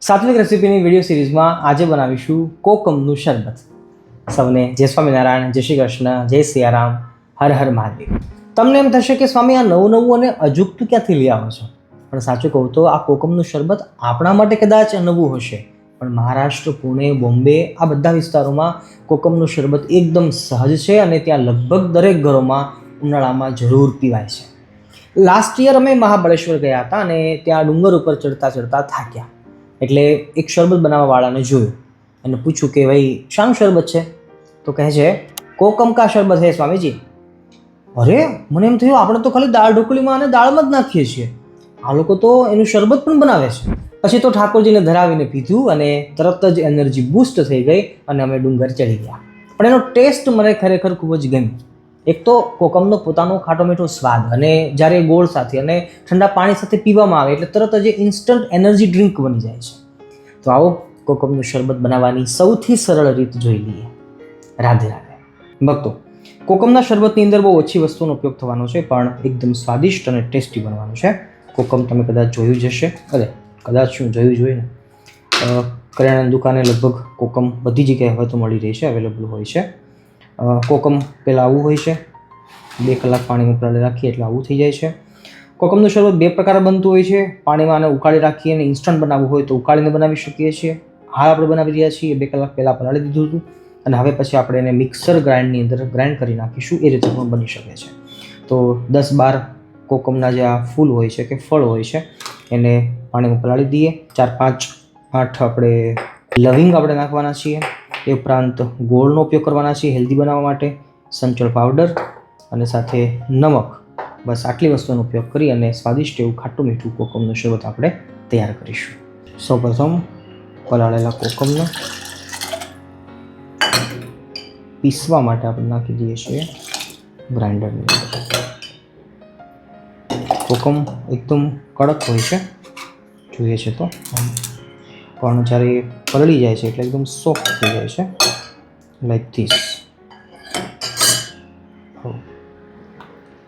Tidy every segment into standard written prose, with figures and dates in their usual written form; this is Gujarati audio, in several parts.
સાત્વિક રેસીપીની વિડીયો સિરીઝમાં આજે બનાવીશું કોકમનું શરબત. સૌને જય સ્વામિનારાયણ, જય શ્રી કૃષ્ણ, જય સિયારામ, હર હર મહાદેવ. તમને એમ થશે કે સ્વામી આ નવું અને અજુગતું ક્યાંથી લઈ આવો છો? પણ સાચું કહું તો આ કોકમનું શરબત આપણા માટે કદાચ નવું હશે, પણ મહારાષ્ટ્ર, પુણે, બોમ્બે આ બધા વિસ્તારોમાં કોકમનું શરબત એકદમ સહજ છે અને ત્યાં લગભગ દરેક ઘરોમાં ઉનાળામાં જરૂર પીવાય છે. લાસ્ટ યર અમે મહાબળેશ્વર ગયા હતા અને ત્યાં ડુંગર ઉપર ચડતા ચડતા થાક્યા, એટલે એક શરબત બનાવવાવાળાને જોયું અને પૂછ્યું કે ભાઈ શાનું શરબત છે? તો કહે છે કોકમ કા શરબત હે સ્વામીજી. અરે મને એમ થયું આપણે તો ખાલી દાળ ઢોકળીમાં અને દાળમાં જ નાખીએ છીએ, આ લોકો તો એનું શરબત પણ બનાવે છે. પછી તો ઠાકોરજીને ધરાવીને પીધું અને તરત જ એનર્જી બૂસ્ટ થઈ ગઈ અને અમે ડુંગર ચડી ગયા. પણ એનો ટેસ્ટ મને ખરેખર ખૂબ જ ગમ્યો. એક તો કોકમનો પોતાનો ખાટો મીઠો સ્વાદ, અને જ્યારે ગોળ સાથે અને ઠંડા પાણી સાથે પીવામાં આવે એટલે તરત જ ઇન્સ્ટન્ટ એનર્જી ડ્રિંક બની જાય છે. તો આવો કોકમનું શરબત બનાવવાની સૌથી સરળ રીત જોઈ લઈએ. રાધે રાધે ભક્તો. કોકમના શરબતની અંદર બહુ ઓછી વસ્તુનો ઉપયોગ થવાનો છે, પણ એકદમ સ્વાદિષ્ટ અને ટેસ્ટી બનવાનું છે. કોકમ તમે કદાચ જોયું જ હશે, કદાચ શું જોયું જોઈએ ને, કરિયાણાની દુકાને લગભગ કોકમ બધી જગ્યાએ હવે તો મળી રહી છે, અવેલેબલ હોય છે. કોકમ પહેલાં આવું હોય છે, 2 કલાક પાણીમાં ઉકાળી રાખીએ એટલે આવું થઈ જાય છે. કોકમનું શરબત 2 પ્રકાર બનતું હોય છે. પાણીમાં આને ઉકાળી રાખીએ અને ઇન્સ્ટન્ટ બનાવવું હોય તો ઉકાળીને બનાવી શકીએ છીએ. હાલ આપણે બનાવી રહ્યા છીએ, 2 કલાક પહેલાં પલાળી દીધું હતું અને હવે પછી આપણે એને મિક્સર ગ્રાઇન્ડની અંદર ગ્રાઇન્ડ કરી નાખીશું. એ રીતે પણ બની શકે છે. તો 10-12 કોકમના જે આ ફૂલ હોય છે કે ફળ હોય છે એને પાણીમાં પલાળી દઈએ. 4-5-8 આપણે લવિંગ આપણે નાખવાના છીએ. એ ઉપરાંત ગોળનો ઉપયોગ કરવાના છીએ હેલ્ધી બનાવવા માટે, સંચળ પાવડર અને સાથે નમક. બસ આટલી વસ્તુનો ઉપયોગ કરી અને સ્વાદિષ્ટ એવું ખાટું મીઠું કોકમનું શરબત આપણે તૈયાર કરીશું. સૌપ્રથમ પલાળેલા કોકમને પીસવા માટે આપણે નાખી દઈએ છીએ ગ્રાઇન્ડરની અંદર. કોકમ એકદમ કડક હોય છે જોઈએ છે તો, પણ જ્યારે પલળી જાય છે એટલે એકદમ સોફ્ટ થઈ જાય છે, લાઈક ધીસ.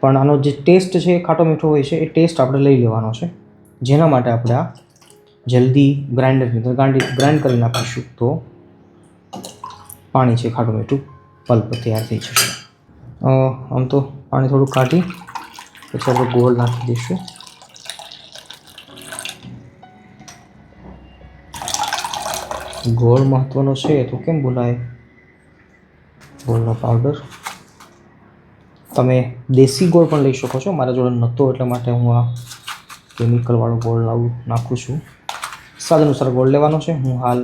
પણ આનો જે ટેસ્ટ છે એ ખાટો મીઠો હોય છે, એ ટેસ્ટ આપણે લઈ લેવાનો છે, જેના માટે આપણે આ જલ્દી ગ્રાઇન્ડરની અંદર ગ્રાઇન્ડ કરી નાખીશું તો પાણી છે ખાટું મીઠું પલ્પ તૈયાર થઈ જશે. આમ તો પાણી થોડું કાઢી પછી આપણે ગોળ નાખી દઈશું. ગોળ મહત્વનો છે તો કેમ બોલાય, ગોળનો પાવડર. તમે દેશી ગોળ પણ લઈ શકો છો, મારા જોડે નહોતો એટલે માટે હું આ કેમિકલવાળો ગોળ નાખું છું. સ્વાદ અનુસાર ગોળ લેવાનો છે. હું હાલ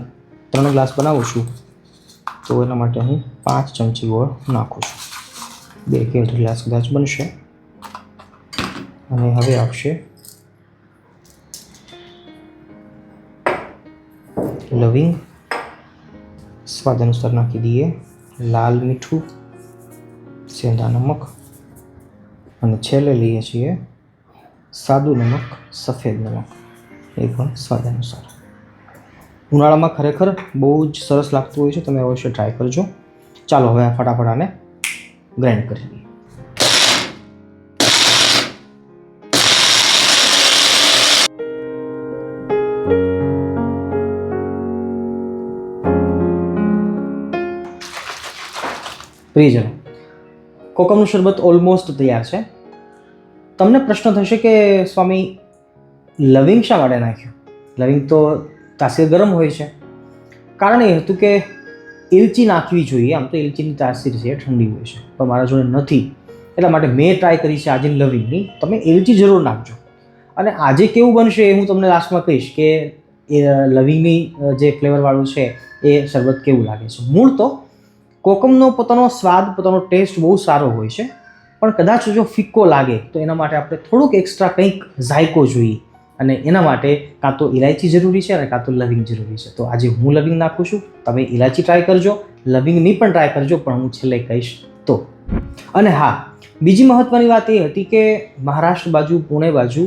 3 ગ્લાસ બનાવું છું તો એના માટે હું 5 ચમચી ગોળ નાખું છું. 2 કે 1.5 ગ્લાસ કદાચ બનશે. અને હવે આવશે લવિંગ, સ્વાદ અનુસાર નાખી દઈએ. લાલ મીઠું, સેંધા નમક અને છેલ્લે લઈએ છીએ સાદું નમક, સફેદ નમક, એ પણ સ્વાદ અનુસાર. ઉનાળામાં ખરેખર બહુ જ સરસ લાગતું હોય છે, તમે અવશ્ય ટ્રાય કરજો. ચાલો હવે ફટાફટ આને ગ્રાઇન્ડ કરી દઈએ. પ્રિયજનો, કોકમનું શરબત ઓલમોસ્ટ તૈયાર છે. તમને પ્રશ્ન થશે કે સ્વામી લવિંગ શા માટે નાખ્યું? લવિંગ તો તાસીર ગરમ હોય છે. કારણ એ હતું કે ઇલચી નાખવી જોઈએ. આમ તો ઇલચીની તાસીર છે ઠંડી હોય છે, પણ મારા જોડે નથી, એટલા માટે મેં ટ્રાય કરી છે આજે લવિંગની. તમે ઇલચી જરૂર નાખજો. અને આજે કેવું બનશે એ હું તમને લાસ્ટમાં કહીશ કે એ લવિંગની જે ફ્લેવરવાળું છે એ શરબત કેવું લાગે છે. મૂળ તો કોકમનો પોતાનો સ્વાદ, પોતાનો ટેસ્ટ બહુ સારો હોય છે, પણ કદાચ જો ફિક્કો લાગે તો એના માટે આપણે થોડુંક એક્સ્ટ્રા કંઈક ઝાયકો જોઈએ, અને એના માટે કાં તો ઇલાયચી જરૂરી છે અને કાં તો લવિંગ જરૂરી છે. તો આજે હું લવિંગ નાખું છું, તમે ઇલાયચી ટ્રાય કરજો, લવિંગની પણ ટ્રાય કરજો, પણ હું છેલ્લે કહીશ તો. અને હા, બીજી મહત્ત્વની વાત એ હતી કે મહારાષ્ટ્ર બાજુ, પુણે બાજુ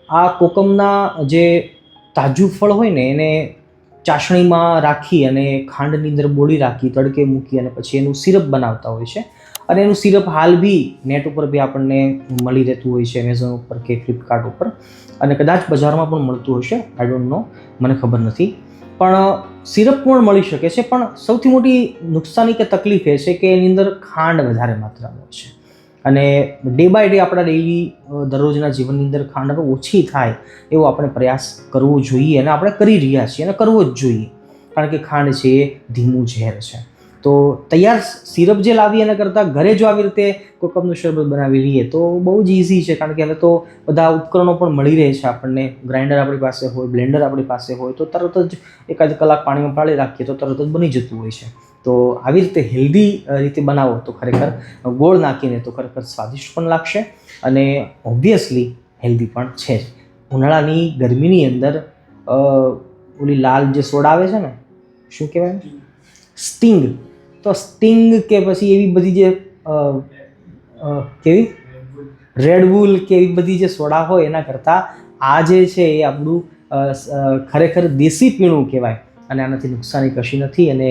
આ કોકમના જે તાજું ફળ હોય ને એને ચાસણીમાં રાખી અને ખાંડની અંદર બોળી રાખી, તડકે મૂકી અને પછી એનું સિરપ બનાવતા હોય છે. અને એનું સિરપ હાલ બી નેટ ઉપર બી આપણને મળી રહેતું હોય છે, એમેઝોન ઉપર કે ફ્લિપકાર્ટ ઉપર. અને કદાચ બજારમાં પણ મળતું હશે, આઈ ડોન્ટ નો, મને ખબર નથી. પણ સિરપ પણ મળી શકે છે, પણ સૌથી મોટી નુકસાની કે તકલીફ એ છે કે એની અંદર ખાંડ વધારે માત્રામાં હોય છે. અને ડે બાય ડે આપણા ડેઇલી દરરોજના જીવનની અંદર ખાંડ ઓછી થાય એવો આપણે પ્રયાસ કરવો જોઈએ, અને આપણે કરી રહ્યા છીએ અને કરવો જ જોઈએ, કારણ કે ખાંડ છે એ ધીમું ઝેર છે. તો તૈયાર સિરપ જે લાવીએ એના કરતાં ઘરે જો આવી રીતે કોકમનું શરબત બનાવી લઈએ તો બહુ જ ઇઝી છે, કારણ કે હવે તો બધા ઉપકરણો પણ મળી રહે છે આપણને. ગ્રાઇન્ડર આપણી પાસે હોય, બ્લેન્ડર આપણી પાસે હોય, તો તરત જ એકાદ કલાક પાણીમાં પાડી રાખીએ તો તરત જ બની જતું હોય છે. તો આવી રીતે હેલ્ધી રીતે બનાવો તો ખરેખર ગોળ નાખીને તો ખરેખર સ્વાદિષ્ટ પણ લાગશે, અને ઓબ્વિયસલી હેલ્ધી પણ છે જ. ઉનાળાની ગરમીની અંદર ઓલી લાલ જે સોડા આવે છે ને, શું કહેવાય, સ્ટિંગ, તો સ્ટિંગ કે પછી એવી બધી જે કેવી રેડબુલ કે એવી બધી જે સોડા હોય એના કરતાં આ જે છે એ આપણું ખરેખર દેશી પીણું કહેવાય, અને આનાથી નુકસાની કશી નથી. અને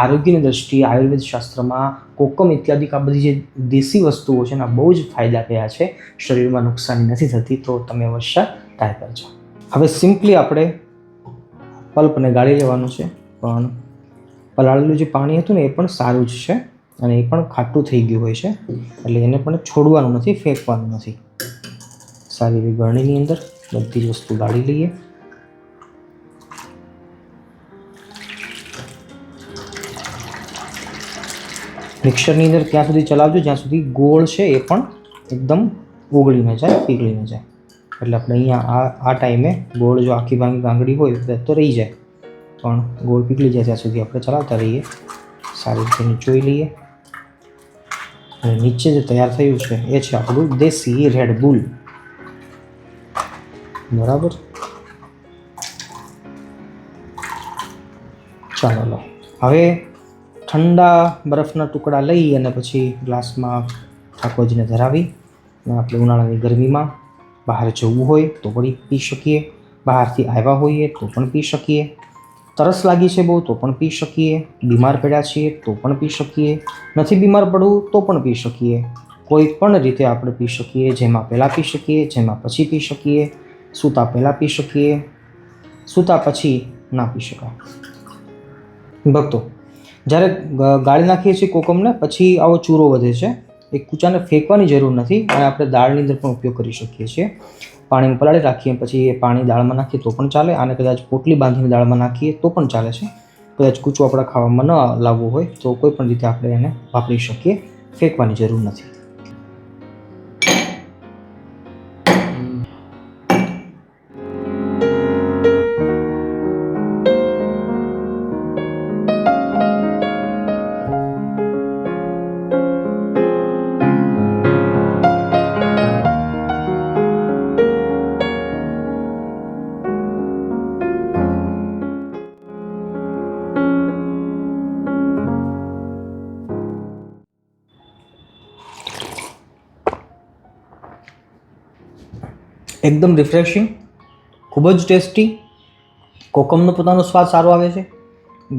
આરોગ્યની દ્રષ્ટિએ આયુર્વેદ શાસ્ત્રમાં કોકમ ઇત્યાદિ આ બધી જે દેશી વસ્તુઓ છે એના બહુ જ ફાયદા કયા છે, શરીરમાં નુકસાની નથી થતી. તો તમે અવશ્ય ટ્રાય કરજો. હવે સિમ્પલી આપણે પલ્પને ગાળી લેવાનું છે, પણ પલાળેલું જે પાણી હતું ને એ પણ સારું જ છે, અને એ પણ ખાટું થઈ ગયું હોય છે, એટલે એને પણ છોડવાનું નથી, ફેંકવાનું નથી. સારી એવી ગરણીની અંદર બધી જ વસ્તુ ગાળી લઈએ. મિક્સરની અંદર ત્યાં સુધી ચલાવજો જ્યાં સુધી ગોળ છે એ પણ એકદમ ઓગળી ન જાય, પીગળી ન જાય. એટલે આપણે અહીંયા આ ટાઈમે ગોળ જો આખી ગાંગડી હોય તો રહી જાય, પણ ગોળ પીગળી જાય ત્યાં સુધી આપણે ચલાવતા રહીએ. સારી રીતે નીચોઈ લઈએ, અને નીચે જે તૈયાર થયું છે એ છે આપણું દેશી રેડ બુલ. બરાબર, ચાલો લો. હવે ઠંડા બરફના ટુકડા લઈ અને પછી ગ્લાસમાં ઠાકોરજીને ધરાવી, અને આપણે ઉનાળાની ગરમીમાં બહાર જવું હોય તો પણ પી શકીએ, બહારથી આવ્યા હોઈએ તો પણ પી શકીએ, તરસ લાગી છે બહુ તો પણ પી શકીએ, બીમાર પડ્યા છીએ તો પણ પી શકીએ, નથી બીમાર પડવું તો પણ પી શકીએ. કોઈ પણ રીતે આપણે પી શકીએ. જેમાં પહેલાં પી શકીએ, જેમાં પછી પી શકીએ, સૂતા પહેલાં પી શકીએ, સૂતા પછી ના પી શકાય. ભક્તો, જ્યારે ગાળી નાખીએ છીએ કોકમને પછી આવો ચૂરો વધે છે, એ કૂચાને ફેંકવાની જરૂર નથી, અને આપણે દાળની અંદર પણ ઉપયોગ કરી શકીએ છીએ. પાણીમાં પલાળી રાખીએ પછી એ પાણી દાળમાં નાખીએ તો પણ ચાલે, અને કદાચ પોટલી બાંધીને દાળમાં નાખીએ તો પણ ચાલે છે. કદાચ કૂચું આપણા ખાવામાં ન લાવવું હોય તો કોઈ પણ રીતે આપણે એને વાપરી શકીએ, ફેંકવાની જરૂર નથી. એકદમ રિફ્રેશિંગ, ખૂબ જ ટેસ્ટી. કોકમનો પોતાનો સ્વાદ સારો આવે છે,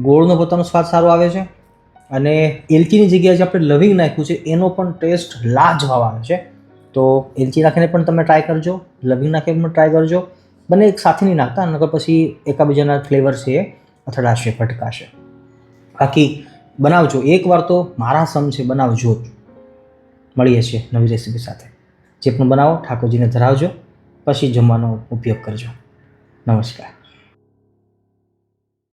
ગોળનો પોતાનો સ્વાદ સારો આવે છે, અને એલચીની જગ્યાએ જે આપણે લવિંગ નાખ્યું છે એનો પણ ટેસ્ટ લાજવાબ આવે છે. તો એલચી નાખીને પણ તમે ટ્રાય કરજો, લવિંગ નાખીને પણ ટ્રાય કરજો. બંને એક સાથે નહીં નાખતા, નકર પછી એકાબીજાના ફ્લેવર છે એ અથડાશે, ભટકાશે. બાકી બનાવજો એકવાર, તો મારા સમ છે બનાવજો જ. મળીએ છીએ નવી રેસીપી સાથે. જે પણ બનાવો ઠાકોરજીને ધરાવજો, પછી જમવાનો ઉપયોગ કરજો. નમસ્કાર.